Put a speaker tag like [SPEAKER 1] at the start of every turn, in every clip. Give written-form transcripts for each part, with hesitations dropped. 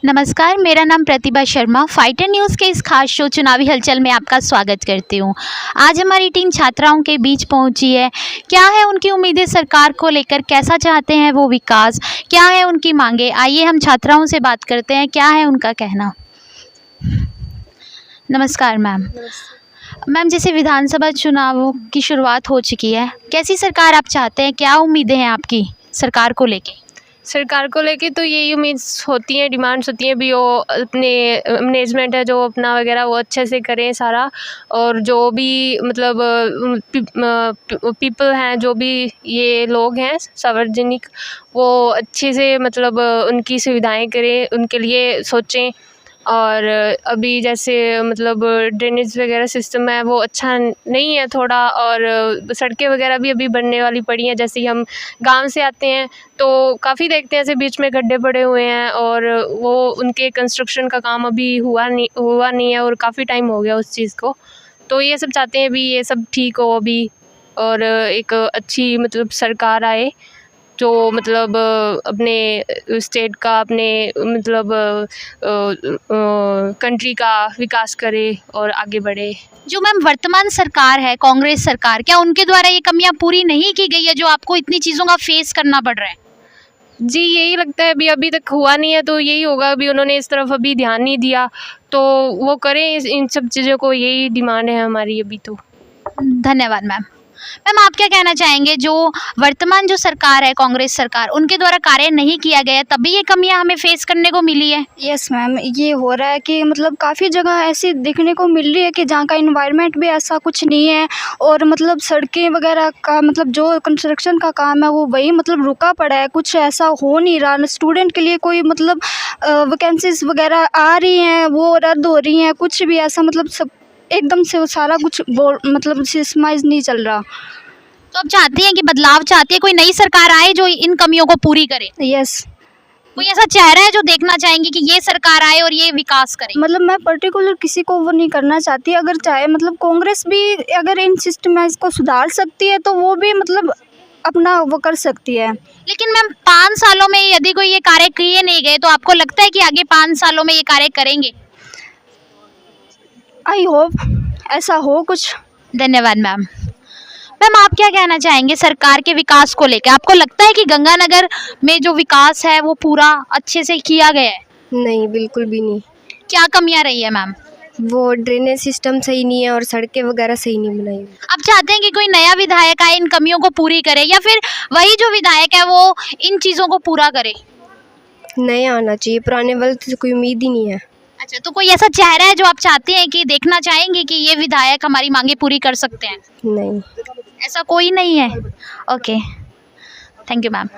[SPEAKER 1] नमस्कार, मेरा नाम प्रतिभा शर्मा। फाइटर न्यूज़ के इस खास शो चुनावी हलचल में आपका स्वागत करती हूँ। आज हमारी टीम छात्राओं के बीच पहुँची है। क्या है उनकी उम्मीदें सरकार को लेकर, कैसा चाहते हैं वो विकास, क्या है उनकी मांगे? आइए हम छात्राओं से बात करते हैं, क्या है उनका कहना। नमस्कार मैम। मैम, जैसे विधानसभा चुनावों की शुरुआत हो चुकी है, कैसी सरकार आप चाहते हैं, क्या उम्मीदें हैं आपकी सरकार को लेके?
[SPEAKER 2] सरकार को लेके तो यही उम्मीद होती है, डिमांड्स होती हैं भी वो अपने मैनेजमेंट है जो अपना वगैरह वो अच्छे से करें सारा, और जो भी मतलब पीपल हैं, जो भी ये लोग हैं सार्वजनिक, वो अच्छे से मतलब उनकी सुविधाएं करें, उनके लिए सोचें। और अभी जैसे मतलब ड्रेनेज वगैरह सिस्टम है वो अच्छा नहीं है थोड़ा, और सड़कें वगैरह भी अभी बनने वाली पड़ी हैं। जैसे ही हम गांव से आते हैं तो काफ़ी देखते हैं ऐसे बीच में गड्ढे पड़े हुए हैं, और वो उनके कंस्ट्रक्शन का काम अभी हुआ नहीं है, और काफ़ी टाइम हो गया उस चीज़ को। तो ये सब चाहते हैं भी ये सब ठीक हो अभी, और एक अच्छी मतलब सरकार आए जो मतलब अपने स्टेट का, अपने मतलब कंट्री का विकास करे और आगे बढ़े।
[SPEAKER 1] जो मैम वर्तमान सरकार है, कांग्रेस सरकार, क्या उनके द्वारा ये कमियां पूरी नहीं की गई है जो आपको इतनी चीज़ों का फेस करना पड़ रहा है?
[SPEAKER 2] जी, यही लगता है अभी तक हुआ नहीं है, तो यही होगा। अभी उन्होंने इस तरफ अभी ध्यान नहीं दिया, तो वो करें इन सब चीज़ों को, यही डिमांड है हमारी अभी तो।
[SPEAKER 1] धन्यवाद मैम। मैम, आप क्या कहना चाहेंगे, जो वर्तमान जो सरकार है कांग्रेस सरकार, उनके द्वारा कार्य नहीं किया गया तभी ये कमियां हमें फेस करने को मिली है?
[SPEAKER 3] यस मैम, ये हो रहा है कि मतलब काफ़ी जगह ऐसी देखने को मिल रही है कि जहाँ का इन्वायरमेंट भी ऐसा कुछ नहीं है, और मतलब सड़कें वगैरह का मतलब जो कंस्ट्रक्शन का काम है वो वही मतलब रुका पड़ा है, कुछ ऐसा हो नहीं रहा। स्टूडेंट के लिए कोई मतलब वैकेंसीज वगैरह आ रही हैं वो रद्द हो रही हैं, कुछ भी ऐसा मतलब सब एकदम से वो सारा कुछ मतलब सिस्टमाइज नहीं चल रहा।
[SPEAKER 1] तो आप चाहती हैं कि बदलाव चाहती है, कोई नई सरकार आए जो इन कमियों को पूरी करे?
[SPEAKER 3] यस।
[SPEAKER 1] कोई ऐसा चेहरा है जो देखना चाहेंगे कि ये सरकार आए और ये विकास करे?
[SPEAKER 3] मतलब मैं पर्टिकुलर किसी को वो नहीं करना चाहती, अगर चाहे मतलब कांग्रेस भी अगर इन सिस्टमाइज को सुधार सकती है तो वो भी मतलब अपना वो कर सकती है।
[SPEAKER 1] लेकिन मैम 5 सालों में यदि कोई ये कार्य किए नहीं गए तो आपको लगता है कि आगे 5 सालों में ये कार्य करेंगे?
[SPEAKER 3] आई होप ऐसा हो कुछ।
[SPEAKER 1] धन्यवाद मैम। मैम, आप क्या कहना चाहेंगे सरकार के विकास को लेकर? आपको लगता है कि गंगानगर में जो विकास है वो पूरा अच्छे से किया गया है?
[SPEAKER 4] नहीं, बिल्कुल भी नहीं।
[SPEAKER 1] क्या कमियां रही है मैम?
[SPEAKER 4] वो ड्रेनेज सिस्टम सही नहीं है और सड़कें वगैरह सही नहीं बनाई।
[SPEAKER 1] आप चाहते हैं कि कोई नया विधायक आए इन कमियों को पूरी करे, या फिर वही जो विधायक है वो इन चीज़ों को पूरा करे?
[SPEAKER 4] नया आना चाहिए, पुराने वाले से कोई उम्मीद ही नहीं है।
[SPEAKER 1] अच्छा, तो कोई ऐसा चेहरा है जो आप चाहते हैं कि देखना चाहेंगे कि ये विधायक हमारी मांगे पूरी कर सकते हैं?
[SPEAKER 4] नहीं,
[SPEAKER 1] ऐसा कोई नहीं है। Okay, thank you ma'am.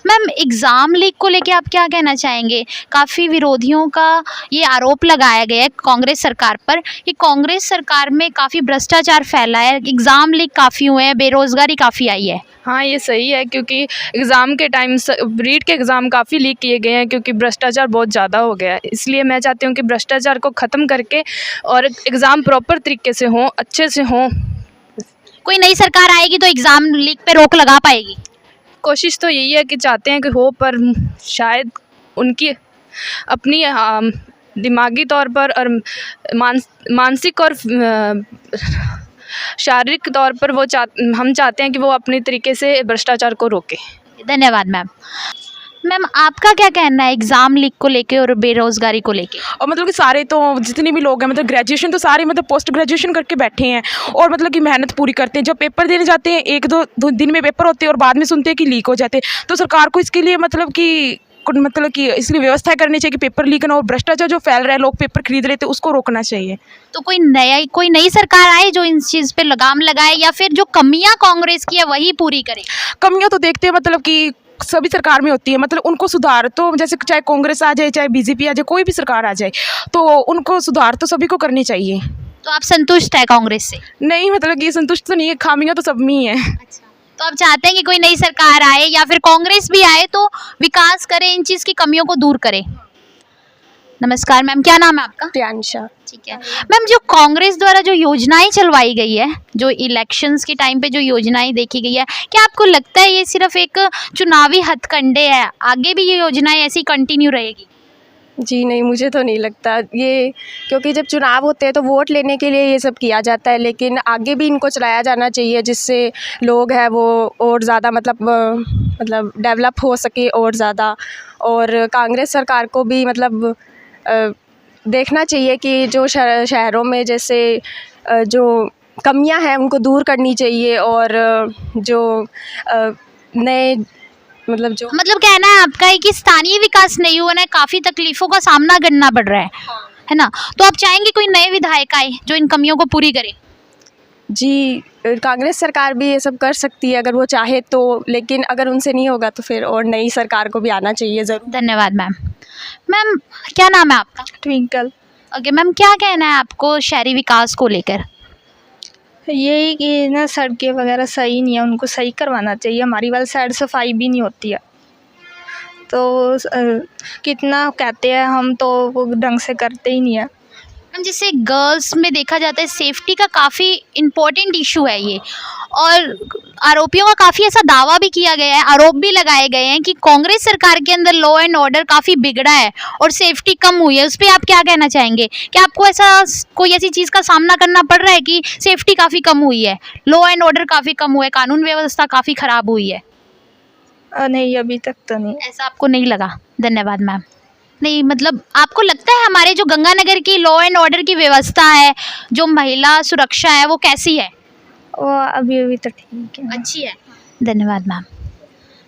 [SPEAKER 1] Ma'am, exam leak को लेके आप क्या कहना चाहेंगे? काफ़ी विरोधियों का ये आरोप लगाया गया है कांग्रेस सरकार पर कि कांग्रेस सरकार में काफ़ी भ्रष्टाचार फैला है, एग्ज़ाम लीक काफ़ी हुए हैं, बेरोज़गारी काफ़ी आई है।
[SPEAKER 5] हाँ, ये सही है, क्योंकि एग्ज़ाम के टाइम रीट के एग्ज़ाम काफ़ी लीक किए गए हैं, क्योंकि भ्रष्टाचार बहुत ज़्यादा हो गया है। इसलिए मैं चाहती हूँ कि भ्रष्टाचार को ख़त्म करके और एग्ज़ाम प्रॉपर तरीके से हों, अच्छे से हों।
[SPEAKER 1] कोई नई सरकार आएगी तो एग्ज़ाम लीक पे रोक लगा पाएगी?
[SPEAKER 5] कोशिश तो यही है कि चाहते हैं कि हो, पर शायद उनकी अपनी दिमागी तौर पर और मानसिक और शारीरिक तौर पर हम चाहते हैं कि वो अपने तरीके से भ्रष्टाचार को रोके।
[SPEAKER 1] धन्यवाद मैम। मैम, आपका क्या कहना है एग्ज़ाम लीक को लेके और बेरोज़गारी को लेके?
[SPEAKER 6] और मतलब कि सारे तो जितने भी लोग हैं मतलब ग्रेजुएशन तो सारे मतलब पोस्ट ग्रेजुएशन करके बैठे हैं, और मतलब कि मेहनत पूरी करते हैं। जब पेपर देने जाते हैं 1-2 दिन में पेपर होते हैं और बाद में सुनते हैं कि लीक हो जाते हैं। तो सरकार को इसके लिए मतलब कि इसलिए व्यवस्था करनी चाहिए कि पेपर लीक ना हो। भ्रष्टाचार जो फैल रहा है, लोग पेपर खरीद लेते हैं, उसको रोकना चाहिए।
[SPEAKER 1] तो कोई नई सरकार आए जो इन चीज़ पे लगाम लगाए, या फिर जो कमियां कांग्रेस की है वही पूरी करे?
[SPEAKER 6] कमियाँ तो देखते हैं मतलब कि सभी सरकार में होती है, मतलब उनको सुधार तो जैसे चाहे कांग्रेस आ जाए, चाहे बीजेपी आ जाए, कोई भी सरकार आ जाए, तो उनको सुधार तो सभी को करनी चाहिए।
[SPEAKER 1] तो आप संतुष्ट है कांग्रेस से?
[SPEAKER 6] नहीं, मतलब कि संतुष्ट तो नहीं है, खामियां तो सब में ही है।
[SPEAKER 1] अच्छा, तो आप चाहते हैं कि कोई नई सरकार आए या फिर कांग्रेस भी आए तो विकास करे, इन चीज़ की कमियों को दूर करे। नमस्कार मैम, क्या नाम है आपका?
[SPEAKER 4] प्रियांशा।
[SPEAKER 1] ठीक है मैम, जो कांग्रेस द्वारा जो योजनाएं चलवाई गई है, जो इलेक्शंस के टाइम पे जो योजनाएं देखी गई है, क्या आपको लगता है ये सिर्फ एक चुनावी हथकंडे है, आगे भी ये योजनाएं ऐसी कंटिन्यू रहेगी?
[SPEAKER 4] जी नहीं, मुझे तो नहीं लगता ये, क्योंकि जब चुनाव होते हैं तो वोट लेने के लिए ये सब किया जाता है, लेकिन आगे भी इनको चलाया जाना चाहिए जिससे लोग हैं वो और ज़्यादा मतलब डेवलप हो सके और ज़्यादा। और कांग्रेस सरकार को भी मतलब देखना चाहिए कि जो शहरों में जैसे जो कमियां हैं उनको दूर करनी चाहिए, और जो नए जो
[SPEAKER 1] मतलब कहना है आपका है कि स्थानीय विकास नहीं हुआ ना, काफ़ी तकलीफ़ों का सामना करना पड़ रहा है ना? तो आप चाहेंगे कोई नए विधायक आए जो इन कमियों को पूरी करे?
[SPEAKER 4] जी, कांग्रेस सरकार भी ये सब कर सकती है अगर वो चाहे तो, लेकिन अगर उनसे नहीं होगा तो फिर और नई सरकार को भी आना चाहिए ज़रूर।
[SPEAKER 1] धन्यवाद मैम। मैम क्या नाम है आपका?
[SPEAKER 3] ट्विंकल।
[SPEAKER 1] ओके मैम, क्या कहना है आपको शहरी विकास को लेकर?
[SPEAKER 3] यही कि ना सड़कें वगैरह सही नहीं है, उनको सही करवाना चाहिए। हमारी वाली साइड सफाई भी नहीं होती है, तो कितना कहते हैं हम तो वो ढंग से करते ही नहीं है।
[SPEAKER 1] मैम जैसे गर्ल्स में देखा जाता है सेफ्टी का काफ़ी इम्पोर्टेंट इशू है ये, और आरोपियों का काफ़ी ऐसा दावा भी किया गया है, आरोप भी लगाए गए हैं कि कांग्रेस सरकार के अंदर लॉ एंड ऑर्डर काफ़ी बिगड़ा है और सेफ्टी कम हुई है। उस पर आप क्या कहना चाहेंगे? क्या आपको ऐसा कोई ऐसी चीज़ का सामना करना पड़ रहा है कि सेफ्टी काफ़ी कम हुई है, लॉ एंड ऑर्डर काफ़ी कम हुआ है, कानून व्यवस्था काफ़ी ख़राब हुई है?
[SPEAKER 3] नहीं, अभी तक तो नहीं।
[SPEAKER 1] ऐसा आपको नहीं लगा? धन्यवाद मैम। नहीं मतलब आपको लगता है हमारे जो गंगानगर की लॉ एंड ऑर्डर की व्यवस्था है, जो महिला सुरक्षा है, वो कैसी है?
[SPEAKER 3] वो अभी तो ठीक है।
[SPEAKER 1] अच्छी है। धन्यवाद मैम।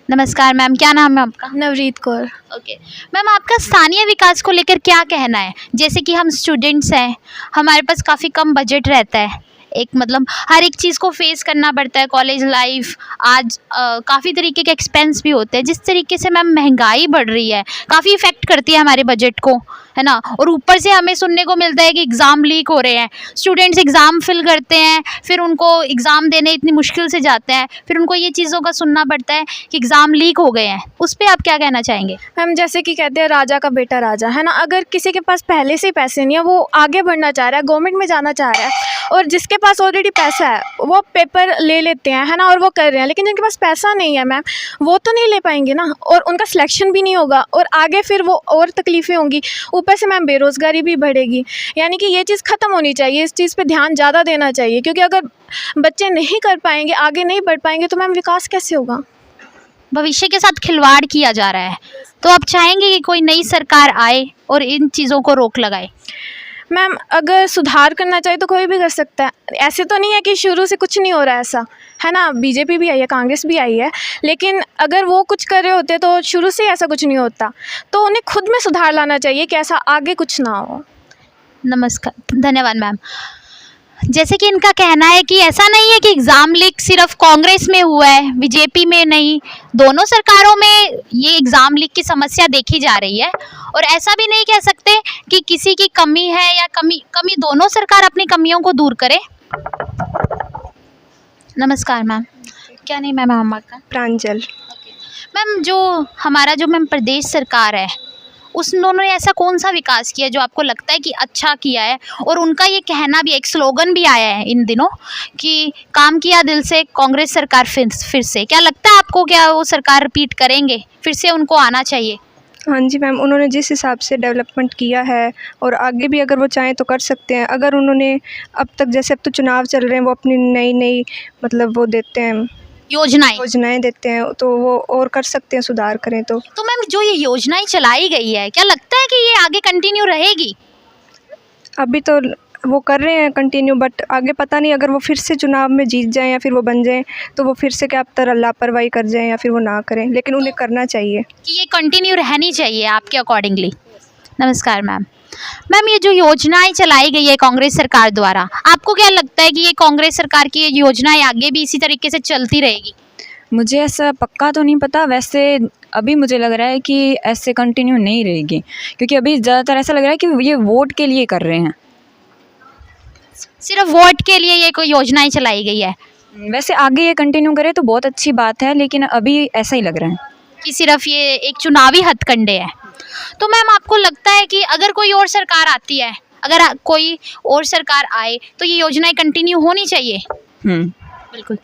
[SPEAKER 1] नमस्कार मैम, क्या नाम है आपका?
[SPEAKER 3] नवरीत कौर।
[SPEAKER 1] ओके मैम, आपका स्थानीय विकास को लेकर क्या कहना है? जैसे कि हम स्टूडेंट्स हैं, हमारे पास काफ़ी कम बजट रहता है, एक मतलब हर एक चीज़ को फेस करना पड़ता है, कॉलेज लाइफ, आज काफ़ी तरीके के एक्सपेंस भी होते हैं। जिस तरीके से मैम महंगाई बढ़ रही है, काफ़ी इफ़ेक्ट करती है हमारे बजट को, है ना? और ऊपर से हमें सुनने को मिलता है कि एग्ज़ाम लीक हो रहे हैं, स्टूडेंट्स एग्ज़ाम फिल करते हैं, फिर उनको एग्ज़ाम देने इतनी मुश्किल से जाते हैं, फिर उनको ये चीज़ों का सुनना पड़ता है कि एग्ज़ाम लीक हो गए हैं। उस पर आप क्या कहना चाहेंगे?
[SPEAKER 7] हम जैसे कि कहते हैं राजा का बेटा राजा, है ना? अगर किसी के पास पहले से ही पैसे नहीं है, वो आगे बढ़ना चाह रहा है, गवर्नमेंट में जाना चाह रहा है, और जिसके पास ऑलरेडी पैसा है वो पेपर ले लेते हैं, है ना, और वो कर रहे हैं, लेकिन जिनके पास पैसा नहीं है मैम, वो तो नहीं ले पाएंगे ना, और उनका सिलेक्शन भी नहीं होगा, और आगे फिर वो और तकलीफ़ें होंगी। ऊपर से मैम बेरोज़गारी भी बढ़ेगी। यानी कि ये चीज़ ख़त्म होनी चाहिए, इस चीज़ पे ध्यान ज़्यादा देना चाहिए, क्योंकि अगर बच्चे नहीं कर पाएंगे, आगे नहीं बढ़ पाएंगे, तो मैम विकास कैसे होगा?
[SPEAKER 1] भविष्य के साथ खिलवाड़ किया जा रहा है, तो आप चाहेंगे कि कोई नई सरकार आए और इन चीज़ों को रोक लगाए?
[SPEAKER 7] मैम अगर सुधार करना चाहिए तो कोई भी कर सकता है, ऐसे तो नहीं है कि शुरू से कुछ नहीं हो रहा है, ऐसा है ना? बीजेपी भी आई है, कांग्रेस भी आई है, लेकिन अगर वो कुछ कर रहे होते तो शुरू से ऐसा कुछ नहीं होता, तो उन्हें खुद में सुधार लाना चाहिए कि ऐसा आगे कुछ ना हो।
[SPEAKER 1] नमस्कार, धन्यवाद मैम। जैसे कि इनका कहना है कि ऐसा नहीं है कि एग्ज़ाम लीक सिर्फ कांग्रेस में हुआ है, बीजेपी में नहीं, दोनों सरकारों में ये एग्ज़ाम लीक की समस्या देखी जा रही है, और ऐसा भी नहीं कह सकते कि किसी की कमी है या कमी दोनों सरकार अपनी कमियों को दूर करे। नमस्कार मैम, क्या नाम है मैम आपका?
[SPEAKER 4] प्रांजल।
[SPEAKER 1] मैम जो हमारा जो मैम प्रदेश सरकार है, उन्होंने ऐसा कौन सा विकास किया जो आपको लगता है कि अच्छा किया है? और उनका ये कहना भी, एक स्लोगन भी आया है इन दिनों कि काम किया दिल से, कांग्रेस सरकार फिर से, क्या लगता है आपको, क्या वो सरकार रिपीट करेंगे, फिर से उनको आना चाहिए?
[SPEAKER 8] हाँ जी मैम, उन्होंने जिस हिसाब से डेवलपमेंट किया है और आगे भी अगर वो चाहें तो कर सकते हैं। अगर उन्होंने अब तक, जैसे अब तो चुनाव चल रहे हैं, वो अपनी नई मतलब वो देते हैं, योजनाएं देते हैं, तो वो और कर सकते हैं, सुधार करें तो।
[SPEAKER 1] मैम जो ये योजनाएं चलाई गई है, क्या लगता है कि ये आगे कंटिन्यू रहेगी?
[SPEAKER 8] अभी तो वो कर रहे हैं कंटिन्यू, बट आगे पता नहीं, अगर वो फिर से चुनाव में जीत जाएं या फिर वो बन जाएं तो वो फिर से क्या पता लापरवाही कर जाएं या फिर वो ना करें, लेकिन उन्हें करना चाहिए
[SPEAKER 1] कि ये कंटिन्यू रहनी चाहिए आपके अकॉर्डिंगली। नमस्कार मैम। मैम ये जो योजनाएं चलाई गई है कांग्रेस सरकार द्वारा, आपको क्या लगता है कि ये कांग्रेस सरकार की ये योजनाएं आगे भी इसी तरीके से चलती रहेगी?
[SPEAKER 9] मुझे ऐसा पक्का तो नहीं पता, वैसे अभी मुझे लग रहा है कि ऐसे कंटिन्यू नहीं रहेगी, क्योंकि अभी ज़्यादातर ऐसा लग रहा है कि ये वोट के लिए कर रहे हैं,
[SPEAKER 1] सिर्फ वोट के लिए ये कोई योजनाएं चलाई गई है।
[SPEAKER 9] वैसे आगे ये कंटिन्यू करे तो बहुत अच्छी बात है, लेकिन अभी ऐसा ही लग रहा है
[SPEAKER 1] कि सिर्फ ये एक चुनावी हथकंडे है। तो मैम आपको लगता है कि अगर कोई और सरकार आती है, अगर कोई और सरकार आए तो ये योजनाएं कंटिन्यू होनी चाहिए?
[SPEAKER 9] बिल्कुल।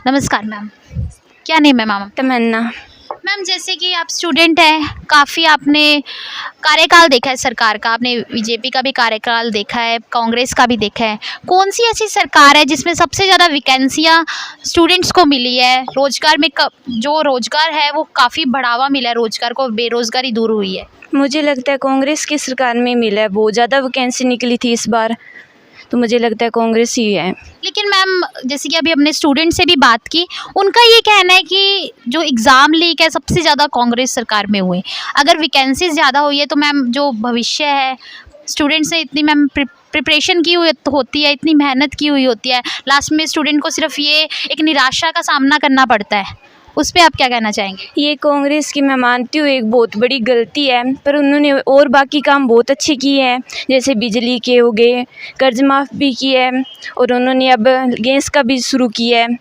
[SPEAKER 1] नमस्कार मैम, क्या नेम है मैम?
[SPEAKER 4] तमन्ना।
[SPEAKER 1] मैम जैसे कि आप स्टूडेंट हैं, काफ़ी आपने कार्यकाल देखा है सरकार का, आपने बीजेपी का भी कार्यकाल देखा है, कांग्रेस का भी देखा है। कौन सी ऐसी सरकार है जिसमें सबसे ज़्यादा वैकेंसियाँ स्टूडेंट्स को मिली है, रोजगार में जो रोजगार है वो काफ़ी बढ़ावा मिला है, रोजगार को, बेरोजगारी दूर हुई है?
[SPEAKER 9] मुझे लगता है कांग्रेस की सरकार में मिला है, बहुत ज़्यादा वैकेंसी निकली थी इस बार, तो मुझे लगता है कांग्रेस ही है।
[SPEAKER 1] लेकिन मैम जैसे कि अभी हमने स्टूडेंट से भी बात की, उनका ये कहना है कि जो एग्ज़ाम लीक है सबसे ज़्यादा कांग्रेस सरकार में हुए। अगर वैकेंसीज ज़्यादा हुई है तो मैम जो भविष्य है, स्टूडेंट्स ने इतनी मैम प्रिपरेशन की हुई होती है, इतनी मेहनत की हुई होती है, लास्ट में स्टूडेंट को सिर्फ ये एक निराशा का सामना करना पड़ता है, उस पर आप क्या कहना चाहेंगे?
[SPEAKER 9] ये कांग्रेस की मैं मानती हूँ एक बहुत बड़ी गलती है, पर उन्होंने और बाकी काम बहुत अच्छे किए हैं, जैसे बिजली के हो गए, कर्ज माफ़ भी किया है, और उन्होंने अब गैस का भी शुरू किया है।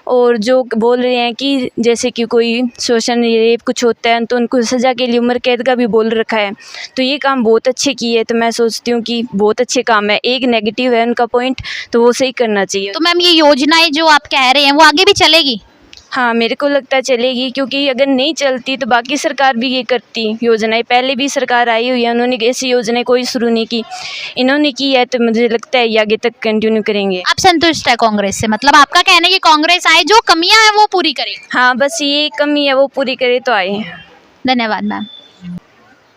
[SPEAKER 9] और जो बोल रहे हैं कि जैसे कि कोई शोषण रेप कुछ होता है तो उनको सज़ा के लिए उम्र कैद का भी बोल रखा है, तो ये काम बहुत अच्छे किए हैं। तो मैं सोचती हूँ कि बहुत अच्छे काम है, एक नेगेटिव है उनका पॉइंट, तो वो सही करना चाहिए।
[SPEAKER 1] तो मैम ये योजनाएं जो आप कह रहे हैं वो आगे भी चलेगी?
[SPEAKER 9] हाँ, मेरे को लगता है चलेगी, क्योंकि अगर नहीं चलती तो बाकी सरकार भी ये करती योजनाएं। पहले भी सरकार आई हुई है, उन्होंने ऐसी योजनाएं कोई शुरू नहीं की, इन्होंने की है, तो मुझे लगता है ये आगे तक कंटिन्यू करेंगे।
[SPEAKER 1] आप संतुष्ट है कांग्रेस से? मतलब आपका कहना है कि कांग्रेस आए, जो कमियां हैं वो पूरी करे?
[SPEAKER 9] हाँ, बस ये कमी है वो पूरी करे तो आए।
[SPEAKER 1] धन्यवाद मैम।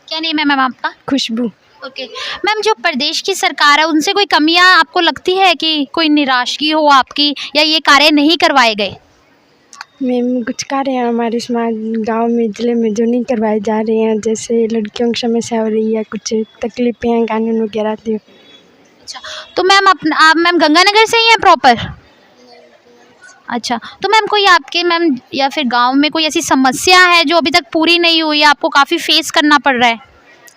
[SPEAKER 1] क्या नेम है मैम आपका?
[SPEAKER 8] खुशबू।
[SPEAKER 1] ओके मैम, जो प्रदेश की सरकार है उनसे कोई कमियां आपको लगती है कि कोई निराशगी हो आपकी, या ये कार्य नहीं करवाए गए?
[SPEAKER 10] मैम कुछ कार्य हैं हमारे समाज गांव में, ज़िले में जो नहीं करवाए जा रहे हैं, जैसे लड़कियों की समस्या हो रही है, कुछ तकलीफ़ें हैं कानून वगैरह थी।
[SPEAKER 1] अच्छा, तो मैम आप मैम गंगानगर से ही हैं प्रॉपर? अच्छा, तो मैम कोई आपके मैम या फिर गांव में कोई ऐसी समस्या है जो अभी तक पूरी नहीं हुई है, आपको काफ़ी फेस करना पड़ रहा है?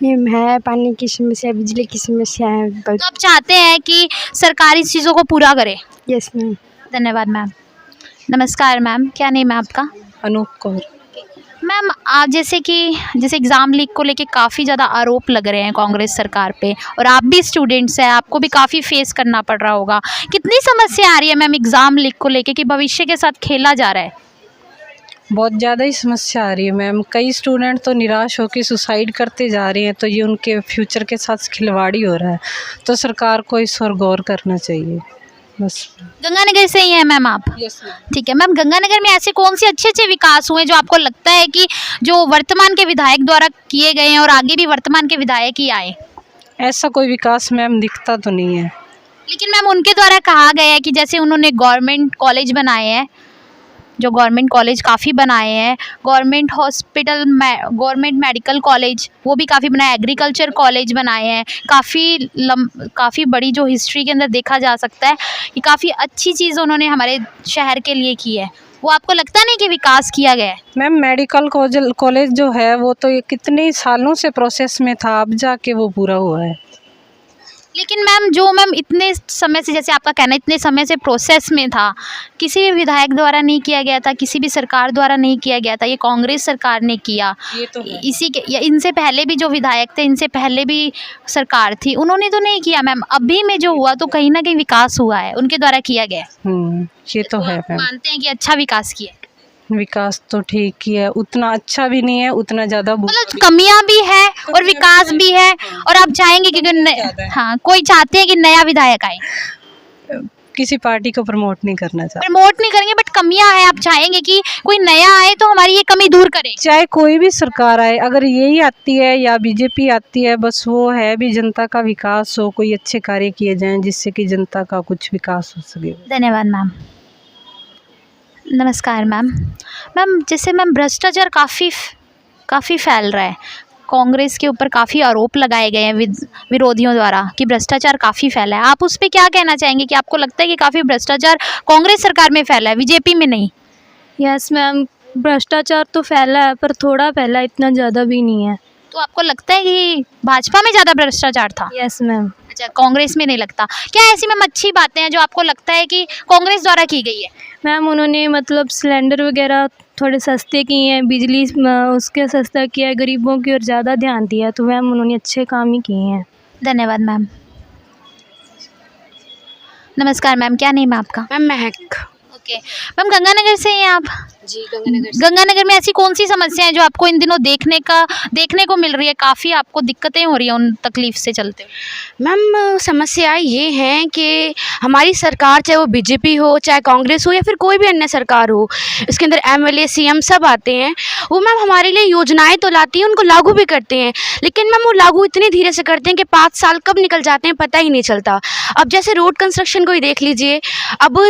[SPEAKER 10] मैम है पानी की समस्या, बिजली की समस्या है
[SPEAKER 1] तो
[SPEAKER 10] बहुत।
[SPEAKER 1] आप चाहते हैं कि सरकार इस चीज़ों को पूरा करे?
[SPEAKER 10] Yes ma'am.
[SPEAKER 1] धन्यवाद मैम। नमस्कार मैम, क्या नेम है आपका?
[SPEAKER 11] अनूप कौर।
[SPEAKER 1] मैम आज जैसे एग्ज़ाम लीक को लेके काफ़ी ज़्यादा आरोप लग रहे हैं कांग्रेस सरकार पे, और आप भी स्टूडेंट्स हैं, आपको भी काफ़ी फेस करना पड़ रहा होगा। कितनी समस्या आ रही है मैम एग्ज़ाम लीक को लेके कि भविष्य के साथ खेला जा रहा है?
[SPEAKER 11] बहुत ज़्यादा ही समस्या आ रही है मैम, कई स्टूडेंट तो निराश होकर सुसाइड करते जा रहे हैं, तो ये उनके फ्यूचर के साथ खिलवाड़ी हो रहा है, तो सरकार को इस पर गौर करना चाहिए बस।
[SPEAKER 1] गंगानगर से ही हैं मैम आप?
[SPEAKER 11] Yes ma'am.
[SPEAKER 1] ठीक है मैम, गंगानगर में ऐसे कौन से अच्छे विकास हुए जो आपको लगता है कि जो वर्तमान के विधायक द्वारा किए गए हैं और आगे भी वर्तमान के विधायक ही आए?
[SPEAKER 11] ऐसा कोई विकास मैम दिखता तो नहीं है।
[SPEAKER 1] लेकिन मैम उनके द्वारा कहा गया है कि जैसे उन्होंने गवर्नमेंट कॉलेज बनाए हैं, जो गवर्नमेंट कॉलेज काफ़ी बनाए हैं, government hospital, government medical college वो भी काफ़ी बनाए, एग्रीकल्चर कॉलेज बनाए हैं, काफ़ी बड़ी जो हिस्ट्री के अंदर देखा जा सकता है कि काफ़ी अच्छी चीज़ उन्होंने हमारे शहर के लिए की है। वो आपको लगता नहीं कि विकास किया गया है?
[SPEAKER 11] मैम मेडिकल कॉलेज जो है वो तो ये कितने सालों से प्रोसेस में था, अब जाके वो पूरा हुआ है।
[SPEAKER 1] लेकिन मैम इतने समय से, जैसे आपका कहना है इतने समय से प्रोसेस में था, किसी भी विधायक द्वारा नहीं किया गया था, किसी भी सरकार द्वारा नहीं किया गया था, ये कांग्रेस सरकार ने किया।
[SPEAKER 11] ये तो है।
[SPEAKER 1] इसी के या इनसे पहले भी जो विधायक थे, इनसे पहले भी सरकार थी, उन्होंने तो नहीं किया मैम। अभी में जो हुआ तो कहीं ना कहीं विकास हुआ है, उनके द्वारा किया गया है।
[SPEAKER 11] ये तो है मैम।
[SPEAKER 1] मानते हैं कि अच्छा विकास किया है?
[SPEAKER 11] विकास तो ठीक ही है, उतना अच्छा भी नहीं है, उतना ज़्यादा
[SPEAKER 1] मतलब कमियां भी है और विकास भी है, और आप चाहेंगे कि हाँ, कोई चाहते हैं कि नया विधायक आए?
[SPEAKER 11] किसी पार्टी को प्रमोट नहीं करना चाहते,
[SPEAKER 1] प्रमोट नहीं करेंगे, बट कमियां हैं, आप चाहेंगे कि कोई नया आए तो हमारी ये कमी दूर करे?
[SPEAKER 11] चाहे कोई भी सरकार आए, अगर यही आती है या बीजेपी आती है, बस वो है भी जनता का विकास हो, कोई अच्छे कार्य किए जाएं जिससे कि जनता का कुछ विकास हो सके।
[SPEAKER 1] धन्यवाद मैम। नमस्कार मैम। जैसे मैम भ्रष्टाचार काफ़ी फैल रहा है, कांग्रेस के ऊपर काफ़ी आरोप लगाए गए हैं विरोधियों द्वारा कि भ्रष्टाचार काफ़ी फैला है। आप उस पर क्या कहना चाहेंगे कि आपको लगता है कि काफ़ी भ्रष्टाचार कांग्रेस सरकार में फैला है, बीजेपी में नहीं?
[SPEAKER 7] यस मैम, भ्रष्टाचार तो फैला है, पर थोड़ा फैला, इतना ज़्यादा भी नहीं है।
[SPEAKER 1] तो आपको लगता है कि भाजपा में ज़्यादा भ्रष्टाचार था?
[SPEAKER 7] Yes ma'am.
[SPEAKER 1] अच्छा, कांग्रेस में नहीं लगता? क्या ऐसी मैम अच्छी बातें हैं जो आपको लगता है कि कांग्रेस द्वारा की गई है?
[SPEAKER 7] मैम उन्होंने मतलब सिलेंडर वगैरह थोड़े सस्ते किए हैं, बिजली उसके सस्ता किया है, गरीबों की ओर ज़्यादा ध्यान दिया है, तो मैम उन्होंने अच्छे काम ही किए हैं।
[SPEAKER 1] धन्यवाद मैम। नमस्कार मैम, क्या नेम है आपका?
[SPEAKER 10] मैम महक।
[SPEAKER 1] ओके मैम, गंगानगर से हैं आप?
[SPEAKER 12] जी गंगानगर
[SPEAKER 1] गंगानगर में ऐसी कौन सी समस्या है जो आपको इन दिनों देखने को मिल रही है, काफ़ी आपको दिक्कतें हो रही हैं उन तकलीफ से चलते हुए?
[SPEAKER 12] मैम समस्याएं ये हैं कि हमारी सरकार, चाहे वो बीजेपी हो, चाहे कांग्रेस हो, या फिर कोई भी अन्य सरकार हो, इसके अंदर एमएलए सीएम सब आते हैं, वो मैम हमारे लिए योजनाएं तो लाती हैं, उनको लागू भी करते हैं, लेकिन मैम वो लागू इतनी धीरे से करते हैं कि 5 साल कब निकल जाते हैं पता ही नहीं चलता। अब जैसे रोड कंस्ट्रक्शन को ही देख लीजिए, अब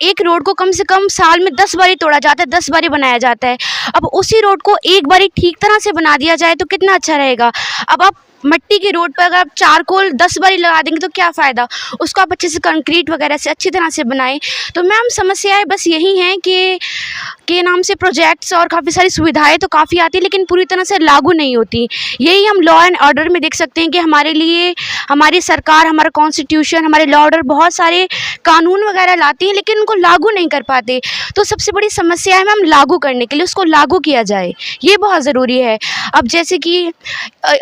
[SPEAKER 12] एक रोड को कम से कम साल में 10 बारी तोड़ा जाता है, 10 बारी बनाया जाता है। अब उसी रोड को एक बारी ठीक तरह से बना दिया जाए तो कितना अच्छा रहेगा। अब आप मट्टी की रोड पर अगर आप चारकोल 10 बारी लगा देंगे तो क्या फ़ायदा, उसको आप अच्छे से कंक्रीट वगैरह से अच्छी तरह से बनाएं। तो मैम समस्याएं बस यही हैं कि के नाम से प्रोजेक्ट्स और काफ़ी सारी सुविधाएं तो काफ़ी आती है, लेकिन पूरी तरह से लागू नहीं होती। यही हम लॉ एंड ऑर्डर में देख सकते हैं कि हमारे लिए हमारी सरकार, हमारा कॉन्स्टिट्यूशन, हमारे लॉ ऑर्डर बहुत सारे कानून वगैरह लाती है, लेकिन उनको लागू नहीं कर पाते। तो सबसे बड़ी समस्या है मैम लागू करने के लिए, उसको लागू किया जाए, ये बहुत ज़रूरी है। अब जैसे कि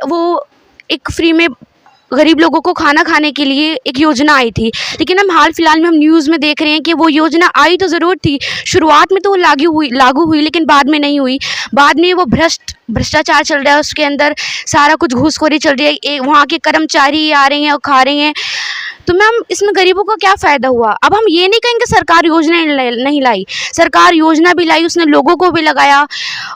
[SPEAKER 12] वो एक फ्री में गरीब लोगों को खाना खाने के लिए एक योजना आई थी, लेकिन हम हाल फिलहाल में हम न्यूज़ में देख रहे हैं कि वो योजना आई तो ज़रूर थी, शुरुआत में तो वो लागू हुई लेकिन बाद में नहीं हुई। बाद में वो भ्रष्टाचार चल रहा है, उसके अंदर सारा कुछ घूसखोरी चल रही है, वहाँ के कर्मचारी आ रहे हैं और खा रहे हैं। तो मैम इसमें गरीबों का क्या फ़ायदा हुआ। अब हम ये नहीं कहेंगे सरकार योजना नहीं लाई, सरकार योजना भी लाई, उसने लोगों को भी लगाया,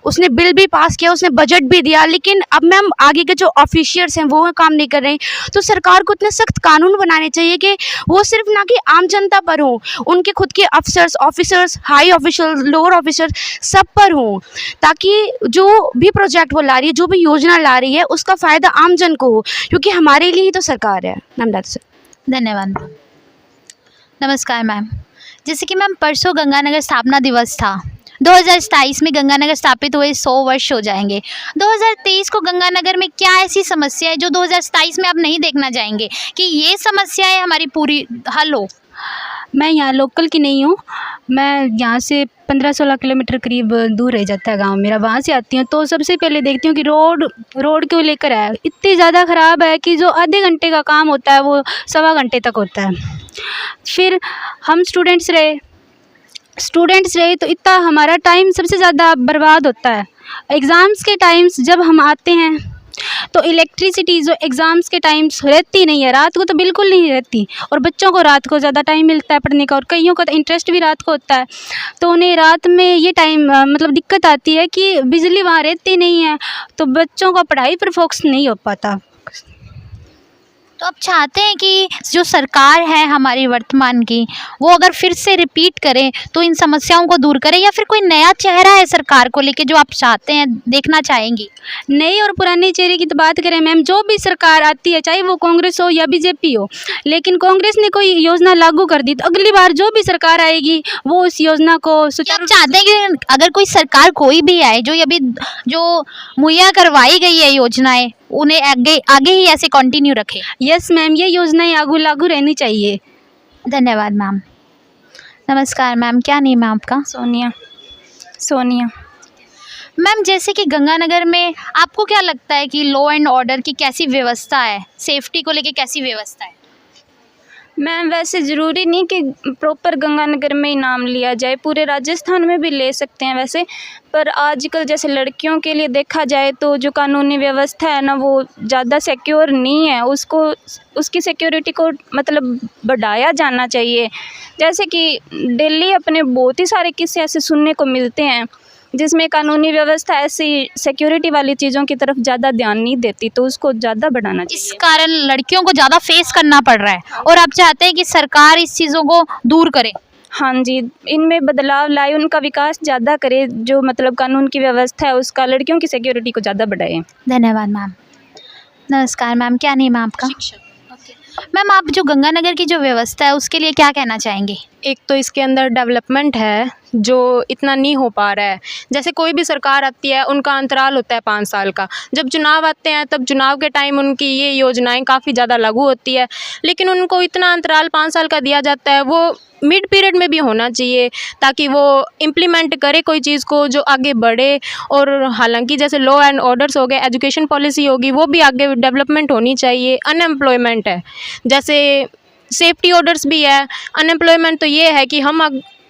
[SPEAKER 12] उसने बिल भी पास किया, उसने बजट भी दिया, लेकिन अब मैम आगे के जो ऑफिशियर्स हैं वो काम नहीं कर रहे हैं। तो सरकार को इतने सख्त कानून बनाने चाहिए कि वो सिर्फ ना कि आम जनता पर हों, उनके खुद के officers, officers, high official, lower officers सब पर हों, ताकि जो भी प्रोजेक्ट वो ला रही है, जो भी योजना ला रही है, उसका फ़ायदा आम जन को हो, क्योंकि हमारे लिए ही तो सरकार है। Ma'am that's it.
[SPEAKER 1] धन्यवाद मैम। नमस्कार मैम। जैसे कि मैम परसों गंगानगर स्थापना दिवस था, 2027 में गंगानगर स्थापित हुए 100 वर्ष हो जाएंगे। 2023 को गंगानगर में क्या ऐसी समस्या है जो 2027 में आप नहीं देखना चाहेंगे कि ये समस्याएं हमारी पूरी हल हो?
[SPEAKER 13] मैं यहाँ लोकल की नहीं हूँ, मैं यहाँ से 15-16 किलोमीटर करीब दूर रह जाता है गांव मेरा, वहाँ से आती हूँ। तो सबसे पहले देखती हूँ कि रोड क्यों लेकर है, इतनी ज़्यादा ख़राब है कि जो आधे घंटे का काम होता है वो 1.25 घंटे तक होता है। फिर हम स्टूडेंट्स रहे तो इतना हमारा टाइम सबसे ज़्यादा बर्बाद होता है। एग्ज़ाम्स के टाइम्स जब हम आते हैं तो इलेक्ट्रिसिटी जो एग्ज़ाम्स के टाइम्स रहती नहीं है, रात को तो बिल्कुल नहीं रहती, और बच्चों को रात को ज़्यादा टाइम मिलता है पढ़ने का, और कईयों का तो इंटरेस्ट भी रात को होता है, तो उन्हें रात में ये टाइम मतलब दिक्कत आती है कि बिजली वहाँ रहती नहीं है, तो बच्चों का पढ़ाई पर फोकस नहीं हो पाता।
[SPEAKER 1] तो आप चाहते हैं कि जो सरकार है हमारी वर्तमान की, वो अगर फिर से रिपीट करे तो इन समस्याओं को दूर करे, या फिर कोई नया चेहरा है सरकार को लेके जो आप चाहते हैं, देखना चाहेंगी?
[SPEAKER 13] नई और पुराने चेहरे की तो बात करें मैम, जो भी सरकार आती है, चाहे वो कांग्रेस हो या बीजेपी हो, लेकिन कांग्रेस ने कोई योजना लागू कर दी तो अगली बार जो भी सरकार आएगी वो उस योजना को
[SPEAKER 1] आप चाहते हैं कि अगर कोई सरकार कोई भी आए, जो मुहैया करवाई गई है योजनाएं, उन्हें आगे ही ऐसे कंटिन्यू रखे?
[SPEAKER 13] यस मैम, ये योजनाएं लागू रहनी चाहिए।
[SPEAKER 1] धन्यवाद मैम। नमस्कार मैम, क्या नेम है आपका?
[SPEAKER 13] सोनिया।
[SPEAKER 1] मैम जैसे कि गंगानगर में आपको क्या लगता है कि लॉ एंड ऑर्डर की कैसी व्यवस्था है, सेफ्टी को लेके कैसी व्यवस्था है?
[SPEAKER 9] मैम वैसे ज़रूरी नहीं कि प्रॉपर गंगानगर में ही नाम लिया जाए, पूरे राजस्थान में भी ले सकते हैं वैसे, पर आजकल जैसे लड़कियों के लिए देखा जाए तो जो कानूनी व्यवस्था है ना वो ज़्यादा सिक्योर नहीं है, उसकी सिक्योरिटी को मतलब बढ़ाया जाना चाहिए। जैसे कि दिल्ली अपने बहुत ही सारे किस्से ऐसे सुनने को मिलते हैं जिसमें कानूनी व्यवस्था ऐसी सिक्योरिटी वाली चीज़ों की तरफ ज़्यादा ध्यान नहीं देती, तो उसको ज़्यादा बढ़ाना चाहिए।
[SPEAKER 1] इस कारण लड़कियों को ज़्यादा फेस करना पड़ रहा है और आप चाहते हैं कि सरकार इस चीज़ों को दूर करे?
[SPEAKER 9] हाँ जी, इनमें बदलाव लाए, उनका विकास ज़्यादा करे, जो मतलब कानून की व्यवस्था है उसका, लड़कियों की सिक्योरिटी को ज़्यादा बढ़ाए।
[SPEAKER 1] धन्यवाद मैम। नमस्कार मैम, क्या नेम है आपका? मैम आप जो गंगानगर की जो व्यवस्था है उसके लिए क्या कहना चाहेंगे?
[SPEAKER 4] एक तो इसके अंदर डेवलपमेंट है जो इतना नहीं हो पा रहा है। जैसे कोई भी सरकार आती है उनका अंतराल होता है 5 साल का, जब चुनाव आते हैं तब चुनाव के टाइम उनकी ये योजनाएं काफ़ी ज़्यादा लागू होती है, लेकिन उनको इतना अंतराल 5 साल का दिया जाता है, वो मिड पीरियड में भी होना चाहिए ताकि वो इम्प्लीमेंट करे कोई चीज़ को जो आगे बढ़े। और हालांकि जैसे लॉ एंड ऑर्डर्स हो गए, एजुकेशन पॉलिसी होगी, वो भी आगे डेवलपमेंट होनी चाहिए। अनएम्प्लॉयमेंट है, जैसे सेफ्टी ऑर्डर्स भी है, अनएम्प्लॉयमेंट तो ये है कि हम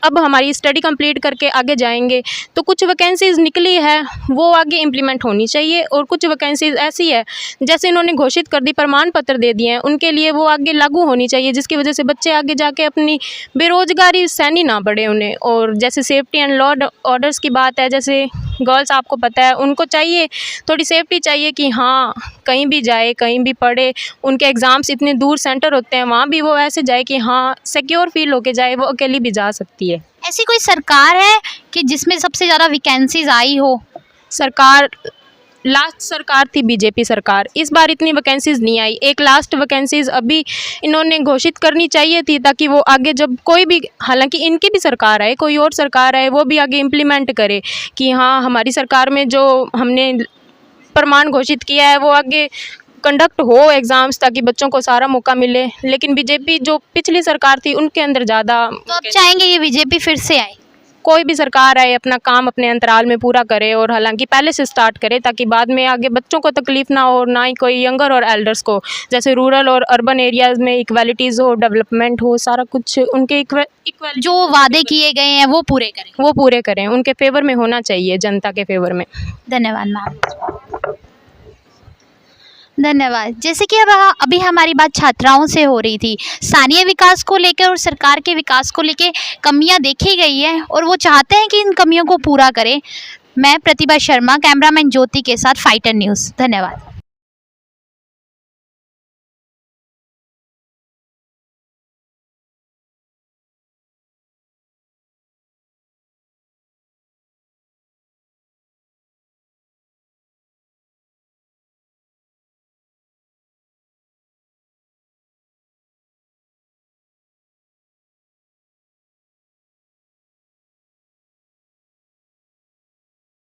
[SPEAKER 4] अब हमारी स्टडी कंप्लीट करके आगे जाएंगे तो कुछ वैकेंसीज़ निकली है वो आगे इम्प्लीमेंट होनी चाहिए, और कुछ वैकेंसीज़ ऐसी है जैसे इन्होंने घोषित कर दी, प्रमाण पत्र दे दिए हैं, उनके लिए वो आगे लागू होनी चाहिए, जिसकी वजह से बच्चे आगे जाके अपनी बेरोज़गारी सहनी ना पड़े उन्हें। और जैसे सेफ्टी एंड लॉ ऑर्डर्स की बात है, जैसे गर्ल्स आपको पता है उनको चाहिए थोड़ी सेफ्टी चाहिए कि हाँ कहीं भी जाए कहीं भी पढ़े, उनके एग्ज़ाम्स इतने दूर सेंटर होते हैं वहाँ भी वो ऐसे जाए कि हाँ सिक्योर फील होके जाए, वो अकेली भी जा सकती है।
[SPEAKER 1] ऐसी कोई सरकार है कि जिसमें सबसे ज़्यादा वैकेंसीज आई हो?
[SPEAKER 4] सरकार लास्ट सरकार थी बीजेपी सरकार, इस बार इतनी वैकेंसीज़ नहीं आई। एक लास्ट वैकेंसीज़ अभी इन्होंने घोषित करनी चाहिए थी ताकि वो आगे जब कोई भी, हालांकि इनकी भी सरकार आए, कोई और सरकार आए, वो भी आगे इम्प्लीमेंट करे कि हाँ हमारी सरकार में जो हमने प्रमाण घोषित किया है वो आगे कंडक्ट हो एग्ज़ाम्स, ताकि बच्चों को सारा मौका मिले। लेकिन बीजेपी जो पिछली सरकार थी उनके अंदर ज़्यादा,
[SPEAKER 1] तो आप चाहेंगे ये बीजेपी फिर से आए?
[SPEAKER 4] कोई भी सरकार आए अपना काम अपने अंतराल में पूरा करे, और हालांकि पहले से स्टार्ट करे ताकि बाद में आगे बच्चों को तकलीफ़ ना हो, ना ही कोई यंगर और एल्डर्स को। जैसे रूरल और अर्बन एरियाज़ में इक्वालिटीज़ हो, डेवलपमेंट हो, सारा कुछ उनके इक्वल
[SPEAKER 1] जो वादे किए गए हैं वो पूरे करें।
[SPEAKER 4] वो पूरे करें, उनके फेवर में होना चाहिए, जनता के फेवर में।
[SPEAKER 1] धन्यवाद मैम। धन्यवाद। जैसे कि अब अभी हमारी बात छात्राओं से हो रही थी, स्थानीय विकास को लेकर और सरकार के विकास को लेकर कमियां देखी गई है और वो चाहते हैं कि इन कमियों को पूरा करें। मैं प्रतिभा शर्मा, कैमरामैन ज्योति के साथ फाइटर न्यूज़। धन्यवाद।